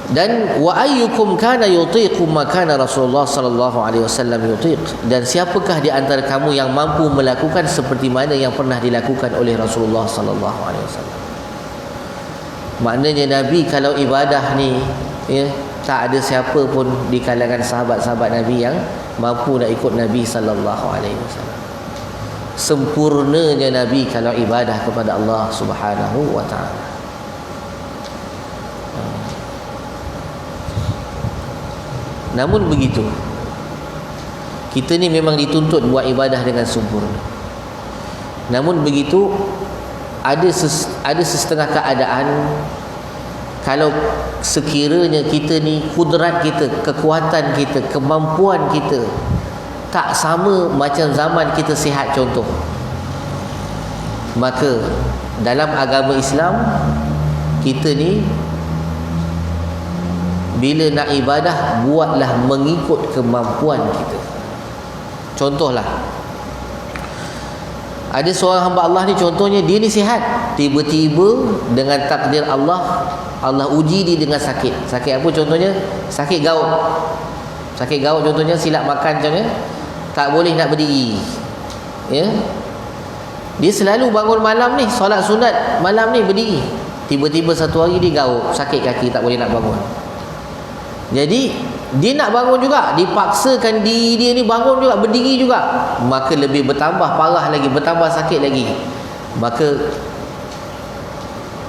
Dan wa ayyukum kana yutiqu ma kana Rasulullah sallallahu alaihi wasallam yutiq, dan siapakah di antara kamu yang mampu melakukan seperti mana yang pernah dilakukan oleh Rasulullah sallallahu alaihi wasallam. Maknanya Nabi kalau ibadah ni, ya, tak ada siapa pun di kalangan sahabat-sahabat Nabi yang mampu nak ikut Nabi sallallahu alaihi wasallam. Sempurnanya Nabi kalau ibadah kepada Allah Subhanahu wa taala. Namun begitu, kita ni memang dituntut buat ibadah dengan sempurna. Namun begitu, ada sesetengah keadaan kalau sekiranya kita ni kudrat kita, kekuatan kita, kemampuan kita tak sama macam zaman kita sihat contoh, maka dalam agama Islam kita ni bila nak ibadah, buatlah mengikut kemampuan kita. Contohlah, ada seorang hamba Allah ni, contohnya dia ni sihat, tiba-tiba dengan takdir Allah, Allah uji dia dengan sakit. Sakit apa contohnya? Sakit gaut. Sakit gaut contohnya silap makan contohnya, tak boleh nak berdiri, ya. Dia selalu bangun malam ni, solat sunat malam ni berdiri. Tiba-tiba satu hari dia gaut, sakit kaki, tak boleh nak bangun. Jadi dia nak bangun juga, dipaksakan diri dia ni bangun juga, berdiri juga, maka lebih bertambah parah lagi, bertambah sakit lagi. Maka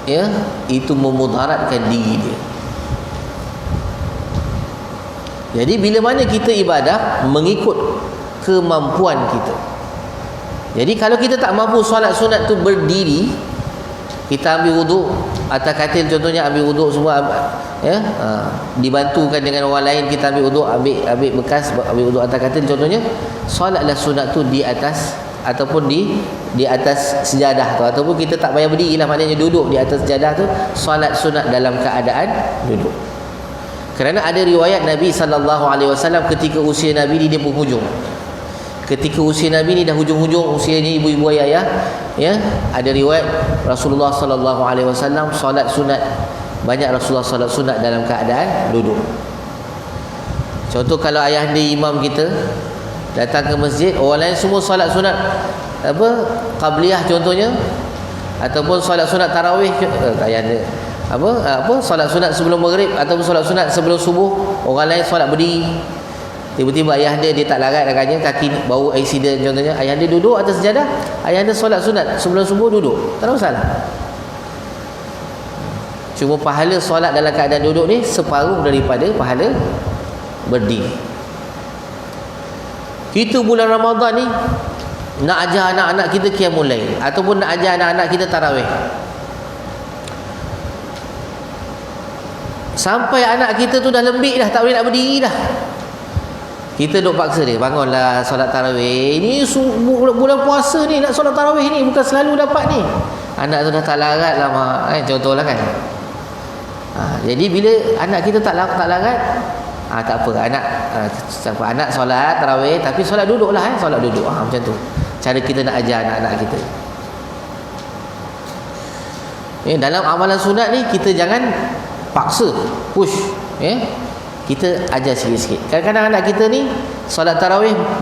ya, itu memudaratkan diri dia. Jadi bila mana kita ibadah mengikut kemampuan kita. Jadi kalau kita tak mampu solat sunat tu berdiri, kita ambil wuduk atas katil contohnya, ambil wuduk semua, ya, dibantukan dengan orang lain, kita ambil wuduk, ambil bekas, ambil wuduk atas katil contohnya, solatlah sunat tu di atas ataupun di atas sejadah tu, ataupun kita tak payah berdiri lah, maknanya duduk di atas sejadah tu, solat sunat dalam keadaan duduk. Kerana ada riwayat Nabi SAW ketika usia Nabi ni dia penghujung. Ketika usia Nabi ni dah hujung-hujung usianya, ibu-ibu ayah, ya, ada riwayat Rasulullah SAW solat sunat, banyak Rasulullah solat sunat dalam keadaan duduk. Contoh kalau ayah dia imam kita datang ke masjid, orang lain semua solat sunat qabliyah contohnya, ataupun solat sunat tarawih, ayah dia solat sunat sebelum maghrib ataupun solat sunat sebelum subuh, orang lain solat berdiri. Tiba-tiba ayah dia tak larat agaknya, kaki bau accident contohnya, ayah dia duduk atas sejadah, ayah dia solat sunat sebelum subuh duduk, tak ada masalah. Cuma pahala solat dalam keadaan duduk ni separuh daripada pahala berdiri. Kita bulan Ramadan ni nak ajar anak-anak kita qiyamul lail, ataupun nak ajar anak-anak kita tarawih, sampai anak kita tu dah lembik dah, tak boleh nak berdiri dah, kita duk paksa dia, bangunlah solat tarawih ni, bulan puasa ni nak solat tarawih ni, bukan selalu dapat ni. Anak tu dah tak larat lah mak, contohlah kan. Jadi bila anak kita tak larat, tak apa, anak solat tarawih tapi solat duduk lah, solat duduk, macam tu cara kita nak ajar anak-anak kita. Dalam amalan sunat ni kita jangan paksa, push, kita ajar sikit-sikit. Kadang-kadang anak kita ni solat tarawih 4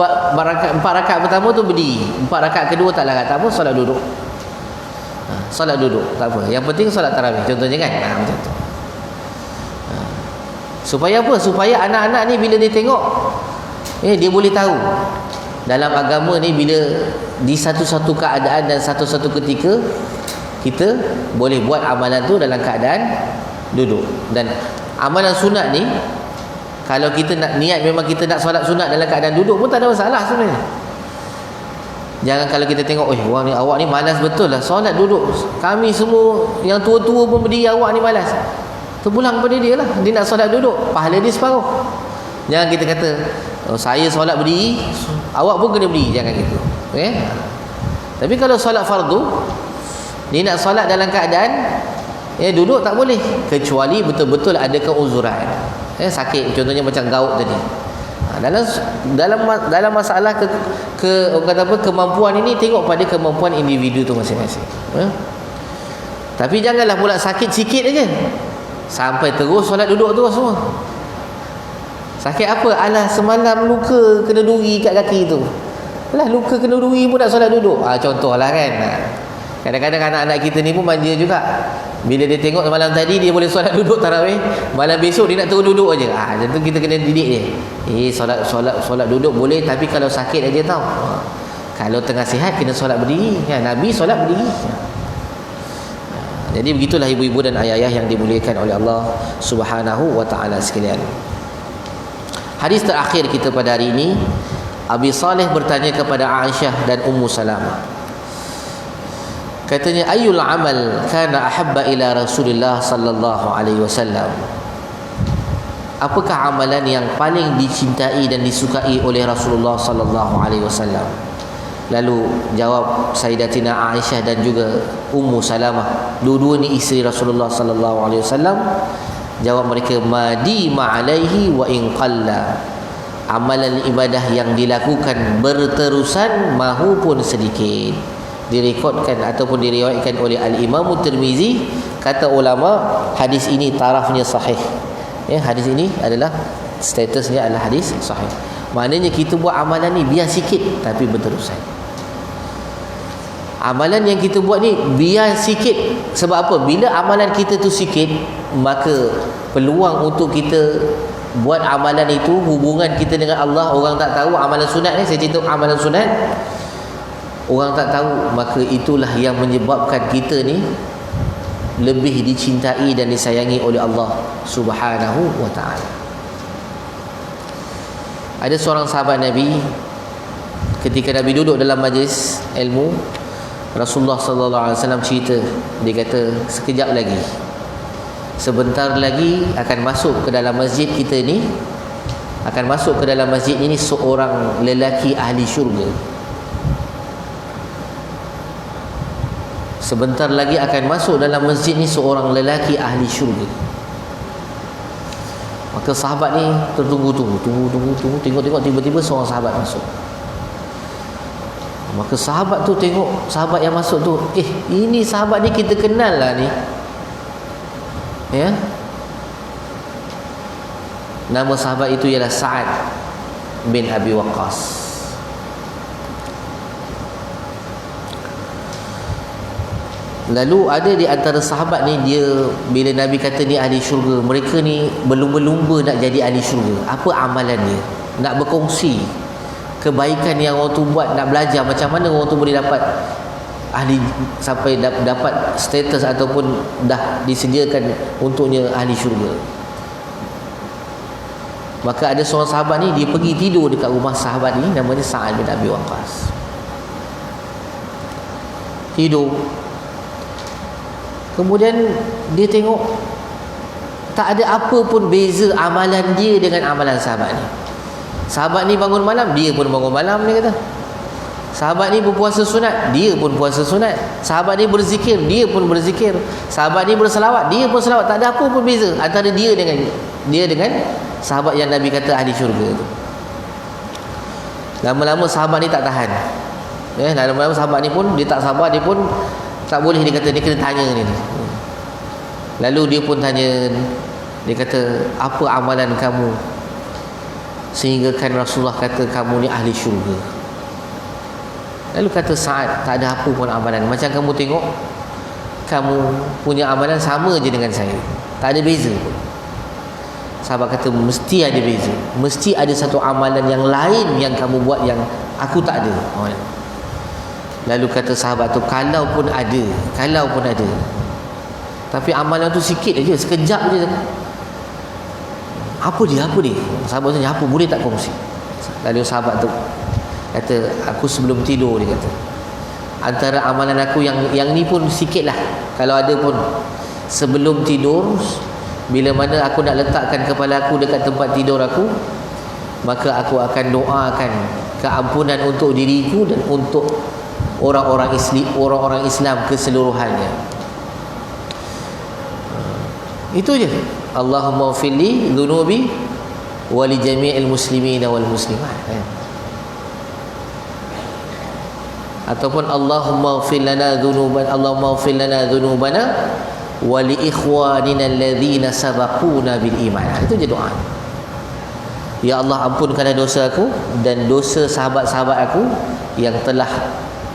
rakaat pertama tu berdiri, 4 rakaat kedua tak larat, tak apa, solat duduk. Solat duduk tak apa, yang penting solat tarawih contohnya kan, macam tu. Supaya apa? Supaya anak-anak ni bila dia tengok, dia boleh tahu dalam agama ni, bila di satu-satu keadaan dan satu-satu ketika kita boleh buat amalan tu dalam keadaan duduk. Dan amalan sunat ni, kalau kita nak niat memang kita nak solat sunat dalam keadaan duduk pun tak ada masalah sebenarnya. Jangan kalau kita tengok, orang ni, awak ni malas betul lah solat duduk, kami semua yang tua-tua pun berdiri, awak ni malas. Terpulang pada dia lah, dia nak solat duduk, pahala dia separuh. Jangan kita kata, saya solat berdiri, awak pun kena berdiri, jangan gitu. Tapi kalau solat fardu, dia nak solat dalam keadaan duduk tak boleh, kecuali betul-betul ada keuzuran, sakit contohnya macam gout tadi. Dalam masalah kemampuan ini, tengok pada kemampuan individu tu masing-masing. Tapi janganlah pula sakit sikit aja sampai terus solat duduk terus semua. Sakit apa? Alah semalam luka kena duri kat kaki tu. Alah luka kena duri pun nak solat duduk. Contohlah kan. Kadang-kadang anak-anak kita ni pun manja juga. Bila dia tengok malam tadi dia boleh solat duduk tarawih, malam besok dia nak terus duduk aja. Macam tu kita kena didik dia. Solat duduk boleh, tapi kalau sakit aja tau. Kalau tengah sihat kena solat berdiri. Nabi solat berdiri. Jadi begitulah ibu-ibu dan ayah-ayah yang dimuliakan oleh Allah Subhanahu wa taala sekalian. Hadis terakhir kita pada hari ini, Abi Saleh bertanya kepada Aisyah dan Ummu Salamah. Katanya, ayyul amal kana ahabba ila Rasulillah sallallahu alaihi wasallam? Apakah amalan yang paling dicintai dan disukai oleh Rasulullah sallallahu alaihi wasallam? Lalu jawab Sayyidatina Aisyah dan juga Ummu Salamah, dua-dua ni isteri Rasulullah sallallahu alaihi wasallam. Jawab mereka, madi ma'alaihi wa in qalla. Amalan ibadah yang dilakukan berterusan mahupun sedikit. Direkodkan ataupun diriwayatkan oleh Al-Imam Tirmizi. Kata ulama, hadis ini tarafnya sahih. Hadis ini adalah statusnya adalah hadis sahih. Maknanya kita buat amalan ni biar sikit tapi berterusan. Amalan yang kita buat ni biar sikit. Sebab apa? Bila amalan kita tu sikit, maka peluang untuk kita buat amalan itu, hubungan kita dengan Allah, orang tak tahu amalan sunat ni, saya cerita amalan sunat, orang tak tahu, maka itulah yang menyebabkan kita ni lebih dicintai dan disayangi oleh Allah Subhanahu wa ta'ala. Ada seorang sahabat Nabi, ketika Nabi duduk dalam majlis ilmu, Rasulullah sallallahu alaihi wasallam cerita, dia kata, sekejap lagi, sebentar lagi akan masuk ke dalam masjid kita ni, akan masuk ke dalam masjid ini seorang lelaki ahli syurga. sebentar lagi akan masuk dalam masjid ni seorang lelaki ahli syurga. Maka sahabat ni tertunggu-tunggu, tengok tiba-tiba seorang sahabat masuk. Maka sahabat tu tengok sahabat yang masuk tu, ini sahabat ni kita kenal lah ni. Ya. Nama sahabat itu ialah Sa'ad bin Abi Waqqas. Lalu ada di antara sahabat ni, dia bila Nabi kata ni ahli syurga, mereka ni berlumba-lumba nak jadi ahli syurga. Apa amalan dia? Nak berkongsi kebaikan yang orang tu buat, nak belajar macam mana orang tu boleh dapat ahli, sampai dapat status ataupun dah disediakan untuknya ahli syurga. Maka ada seorang sahabat ni, dia pergi tidur dekat rumah sahabat ni, namanya Sa'ad bin Abi Waqqas. Tidur. Kemudian dia tengok tak ada apa pun beza amalan dia dengan amalan sahabat ni. Sahabat ni bangun malam, dia pun bangun malam, dia kata. Sahabat ni berpuasa sunat, dia pun puasa sunat. Sahabat ni berzikir, dia pun berzikir. Sahabat ni berselawat, dia pun selawat. Tak ada apa pun beza antara dia dengan sahabat yang Nabi kata ahli syurga tu. Lama-lama sahabat ni tak tahan. Lama-lama sahabat ni pun dia tak sabar, dia pun tak boleh, dia kata dia kena tanya ni. Lalu dia pun tanya, dia kata, apa amalan kamu sehingga kan Rasulullah kata kamu ni ahli syurga? Lalu kata Sa'ad, tak ada apa pun amalan. Macam kamu tengok, kamu punya amalan sama je dengan saya, tak ada beza pun. Sahabat kata, mesti ada beza, mesti ada satu amalan yang lain yang kamu buat yang aku tak ada. Lalu kata sahabat tu, kalau pun ada, tapi amalan tu sikit aja, sekejap je. Apa dia? Sahabat tu tanya, apa, boleh tak kongsi? Lalu sahabat tu kata, aku sebelum tidur, dia kata, antara amalan aku yang ni pun sikit lah, kalau ada pun, sebelum tidur, bila mana aku nak letakkan kepala aku dekat tempat tidur aku, maka aku akan doakan keampunan untuk diriku dan untuk orang-orang Islam keseluruhannya. Itu je. Allahumma ghfirli dhunubi wa li jami'il muslimin wal muslimat. Ataupun Allahumma ghfir lana dhunubana wa li ikhwanina alladhina sabaquna bil iman. Itu je doa. Ya Allah, ampunkanlah dosa aku dan dosa sahabat-sahabat aku yang telah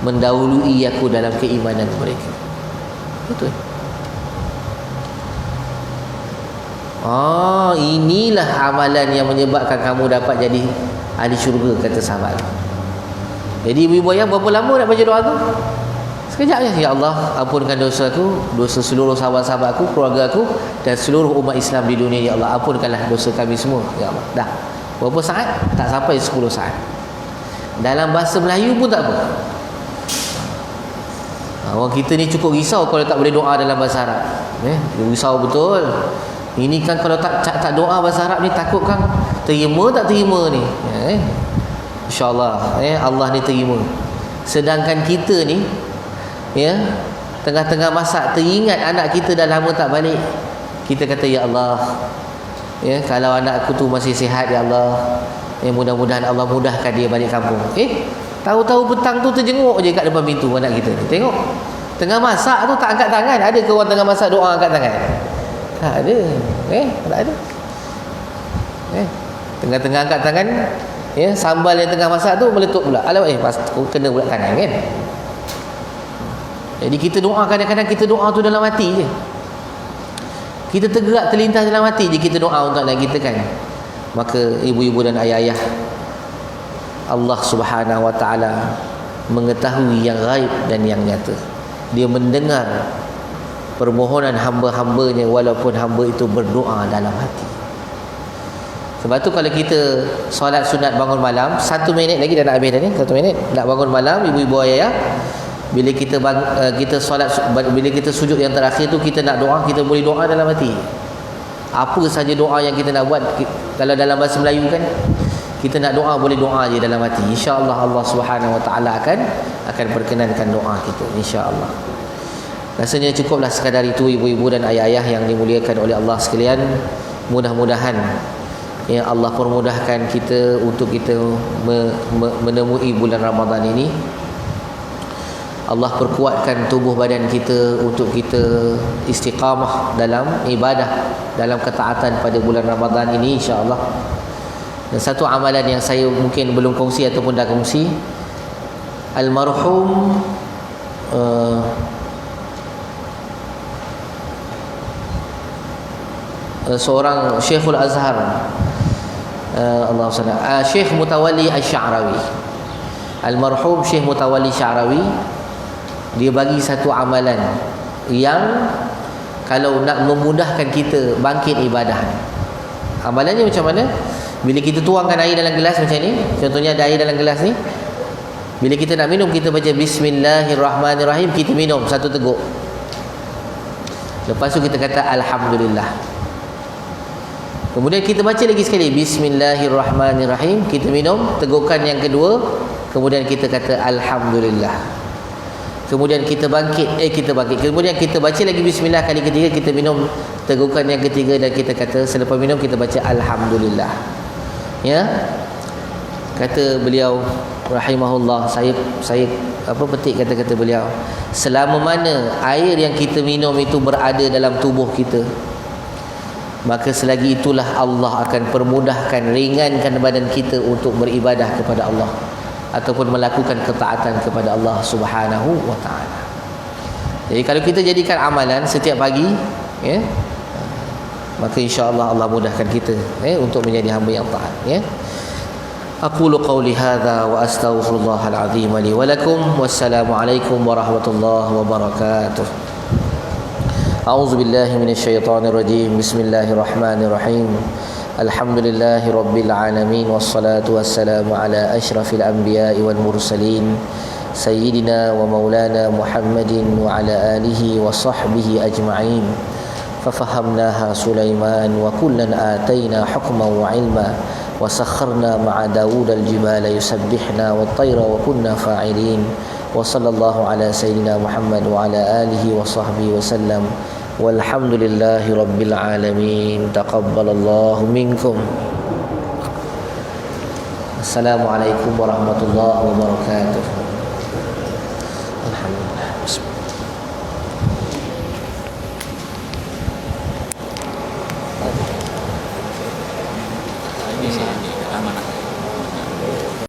mendahului aku dalam keimanan mereka. Betul. Inilah amalan yang menyebabkan kamu dapat jadi ahli syurga, kata sahabat. Jadi ibu-ibu ayah, berapa lama nak baca doa tu? Sekejap je. Ya Allah, ampunkan dosa aku, dosa seluruh sahabat-sahabat aku, keluarga aku dan seluruh umat Islam di dunia. Ya Allah, ampunkanlah dosa kami semua. Ya Allah. Dah. Berapa saat? Tak sampai 10 saat. Dalam bahasa Melayu pun tak apa. Orang kita ni cukup risau kalau tak boleh doa dalam bahasa Arab. Risau betul. Ini kan kalau tak doa bahasa Arab ni, takut kan terima tak terima ni. InsyaAllah Allah ni terima. Sedangkan kita ni, tengah-tengah masak teringat anak kita dah lama tak balik, kita kata, ya Allah, kalau anak aku tu masih sihat, ya Allah, mudah-mudahan Allah mudahkan dia balik kampung. Tahu-tahu petang tu terjenguk je kat depan pintu anak kita ni. Tengok, tengah masak tu tak angkat tangan. Ada ke orang tengah masak doa angkat tangan? Tak ada. Tak ada. Tengah-tengah angkat tangan, sambal yang tengah masak tu meletup pula. Kena pula tangan kan. Jadi kita doa, kadang-kadang kita doa tu dalam hati je. Kita tergerak, terlintas dalam hati je kita doa untuk anak kita kan. Maka ibu-ibu dan ayah-ayah, Allah Subhanahu wa ta'ala mengetahui yang gaib dan yang nyata. Dia mendengar permohonan hamba-hambanya walaupun hamba itu berdoa dalam hati. Sebab tu kalau kita solat sunat bangun malam, 1 minit lagi dah nak habis dah ni, 1 minit nak bangun malam, ibu-ibu ayah, bila kita solat, bila kita sujud yang terakhir tu, kita nak doa, kita boleh doa dalam hati. Apa saja doa yang kita nak buat, kalau dalam bahasa Melayu kan, kita nak doa boleh doa je dalam hati. InsyaAllah Allah Subhanahu wa ta'ala akan perkenankan doa kita, insyaAllah. Rasanya cukuplah sekadar itu ibu-ibu dan ayah-ayah yang dimuliakan oleh Allah sekalian. Mudah-mudahan ya Allah permudahkan kita untuk kita menemui bulan Ramadan ini. Allah perkuatkan tubuh badan kita untuk kita istiqamah dalam ibadah, dalam ketaatan pada bulan Ramadan ini, insya-Allah. Dan satu amalan yang saya mungkin belum kongsi ataupun dah kongsi, almarhum seorang Syekhul Azhar, Allah SWT, Syekh Mutawalli Asy-Sya'rawi, almarhum Syekh Mutawalli Sya'rawi, dia bagi satu amalan yang kalau nak memudahkan kita bangkit ibadah. Amalannya macam mana? Bila kita tuangkan air dalam gelas macam ni, contohnya ada air dalam gelas ni, bila kita nak minum, kita baca Bismillahirrahmanirrahim, kita minum satu teguk. Lepas tu kita kata Alhamdulillah. Kemudian kita baca lagi sekali Bismillahirrahmanirrahim, kita minum tegukan yang kedua, kemudian kita kata Alhamdulillah. Kemudian kita bangkit. Kemudian kita baca lagi Bismillah kali ketiga, kita minum tegukan yang ketiga, dan kita kata selepas minum kita baca Alhamdulillah. Ya, kata beliau rahimahullah, saya petik kata-kata beliau, selama mana air yang kita minum itu berada dalam tubuh kita, maka selagi itulah Allah akan permudahkan, ringankan badan kita untuk beribadah kepada Allah ataupun melakukan ketaatan kepada Allah Subhanahu wa taala. Jadi kalau kita jadikan amalan setiap pagi, ya, maka insya-Allah Allah mudahkan kita untuk menjadi hamba yang taat, ya. Aqulu qawli hadza wa astaghfirullahal azim li wa lakum. Wassalamu alaikum warahmatullahi wabarakatuh. A'udzu billahi minasyaitonir rajim. Bismillahirrahmanirrahim. Alhamdulillahi rabbil alamin, wassalatu wassalamu ala asyrafil anbiya'i wal mursalin sayyidina wa maulana Muhammadin wa ala alihi wa sahbihi ajma'in. Fafahamnaha Sulaiman wa kullan atayna hukman wa ilma wa sakharna ma'a Dawud al-jibala yusabbihna wat tayra wa kunna fa'ilin. Wa sallallahu ala sayyidina Muhammad wa ala alihi wa sahbihi wa sallam. Walhamdulillahi rabbil alamin. Taqabbalallahu minkum. Assalamualaikum warahmatullahi wabarakatuh. Alhamdulillah. Bismillah.